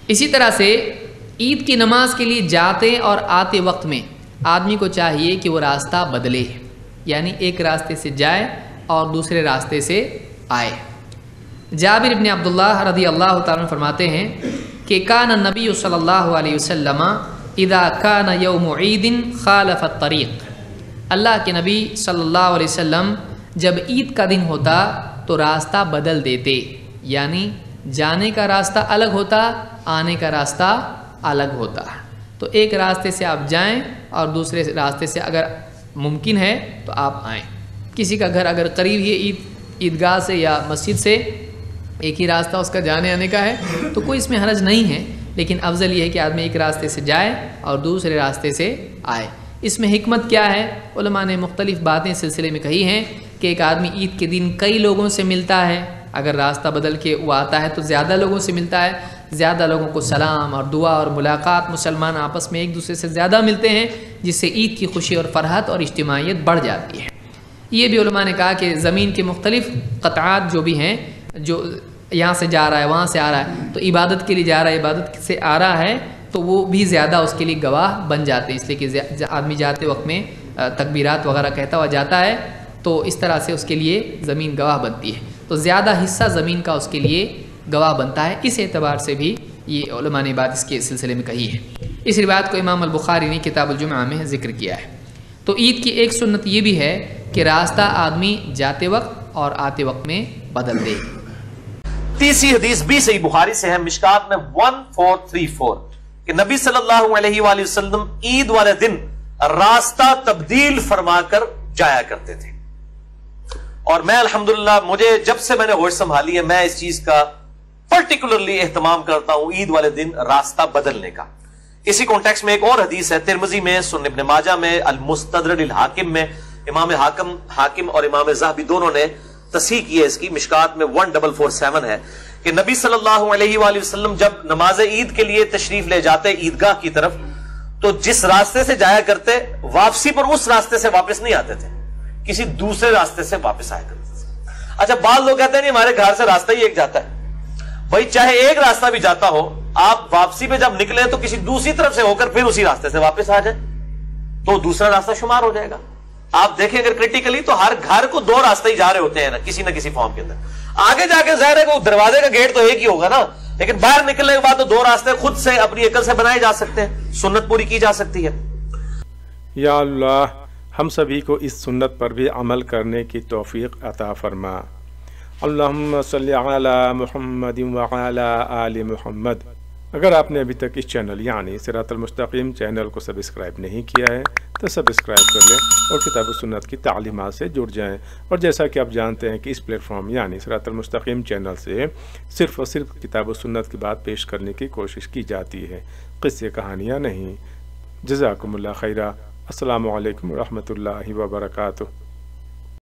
اسی طرح سے عید کی نماز کے لیے جاتے اور آتے وقت میں آدمی کو چاہیے کہ وہ راستہ بدلے، یعنی ایک راستے سے جائے اور دوسرے راستے سے آئے۔ جابر بن عبداللہ رضی اللہ تعالیٰ عنہ فرماتے ہیں کہ کان النبی صلی اللہ علیہ وسلم اذا کان یوم عید خالف الطریق، اللہ کے نبی صلی اللہ علیہ وسلم جب عید کا دن ہوتا تو راستہ بدل دیتے، یعنی جانے کا راستہ الگ ہوتا، آنے کا راستہ الگ ہوتا۔ تو ایک راستے سے آپ جائیں اور دوسرے راستے سے اگر ممکن ہے تو آپ آئیں۔ کسی کا گھر اگر قریب ہی عیدگاہ سے یا مسجد سے ایک ہی راستہ اس کا جانے آنے کا ہے تو کوئی اس میں حرج نہیں ہے، لیکن افضل یہ ہے کہ آدمی ایک راستے سے جائے اور دوسرے راستے سے آئے۔ اس میں حکمت کیا ہے؟ علماء نے مختلف باتیں اس سلسلے میں کہی ہیں کہ ایک آدمی عید کے دن کئی لوگوں سے ملتا ہے، اگر راستہ بدل کے وہ آتا ہے تو زیادہ لوگوں سے ملتا ہے، زیادہ لوگوں کو سلام اور دعا اور ملاقات، مسلمان آپس میں ایک دوسرے سے زیادہ ملتے ہیں، جس سے عید کی خوشی اور فرحت اور اجتماعیت بڑھ جاتی ہے۔ یہ بھی علماء نے کہا کہ زمین کے مختلف قطعات جو بھی ہیں، جو یہاں سے جا رہا ہے وہاں سے آ رہا ہے، تو عبادت کے لیے جا رہا ہے، عبادت سے آ رہا ہے، تو وہ بھی زیادہ اس کے لیے گواہ بن جاتے ہیں، اس لیے کہ آدمی جاتے وقت میں تکبیرات وغیرہ کہتا ہوا جاتا ہے، تو اس طرح سے اس کے لیے زمین گواہ بنتی ہے، تو زیادہ حصہ زمین کا اس کے لیے گواہ بنتا ہے۔ اس اعتبار سے بھی یہ علماء نے بات اس کے سلسلے میں کہی ہے۔ اس روایت کو امام البخاری نے کتاب الجمعہ میں ذکر کیا ہے۔ تو عید کی ایک سنت یہ بھی ہے کہ راستہ آدمی جاتے وقت اور آتے وقت میں بدل دے۔ تیسری حدیث بھی صحیح بخاری سے ہے، مشکات میں 1434، کہ نبی صلی اللہ علیہ وآلہ وسلم عید والے دن راستہ تبدیل فرما کر جایا کرتے تھے، اور میں الحمدللہ مجھے جب سے میں نے ہوش سنبھالی ہے میں اس چیز کا پرٹیکولرلی اہتمام کرتا ہوں، عید والے دن راستہ بدلنے کا۔ اسی کانٹیکس میں ایک اور حدیث ہے ترمذی میں، سنن ابن ماجہ میں، المستدرک الحاکم میں، امام حاکم اور امام ذہبی دونوں نے تصحیح کی ہے اس کی، مشکات میں 1447 ہے، کہ نبی صلی اللہ علیہ وآلہ وسلم جب نماز عید کے لیے تشریف لے جاتے عیدگاہ کی طرف، تو جس راستے سے جایا کرتے واپسی پر اس راستے سے واپس نہیں آتے تھے، کسی دوسرے راستے سے واپس آیا کرتے تھے۔ اچھا، بعض لوگ کہتے ہیں نہیں ہمارے گھر سے راستہ ہی ایک جاتا ہے، بھائی چاہے ایک راستہ بھی جاتا ہو، آپ واپسی پہ جب نکلے تو کسی دوسری طرف سے ہو کر پھر اسی راستے سے واپس آ جائیں تو دوسرا راستہ شمار ہو جائے گا۔ آپ دیکھیں اگر کریٹیکلی تو ہر گھر کو دو راستے ہی جا رہے ہوتے ہیں نا کسی فارم کے اندر، آگے جا کے ظاہر ہے کہ دروازے کا گیٹ تو ایک ہی ہوگا نا، لیکن باہر نکلنے کے بعد تو دو راستے خود سے اپنی عقل سے بنائے جا سکتے ہیں، سنت پوری کی جا سکتی ہے۔ یا اللہ ہم سبھی کو اس سنت پر بھی عمل کرنے کی توفیق عطا فرما۔ اللہم صلی علی محمد وعلی آل محمد۔ اگر آپ نے ابھی تک اس چینل یعنی صراط المستقیم چینل کو سبسکرائب نہیں کیا ہے تو سبسکرائب کر لیں اور کتاب و سنت کی تعلیمات سے جڑ جائیں، اور جیسا کہ آپ جانتے ہیں کہ اس پلیٹ فارم یعنی صراط المستقیم چینل سے صرف اور صرف کتاب و سنت کی بات پیش کرنے کی کوشش کی جاتی ہے، قصے کہانیاں نہیں۔ جزاکم اللہ خیرہ۔ السلام علیکم ورحمۃ اللہ وبرکاتہ۔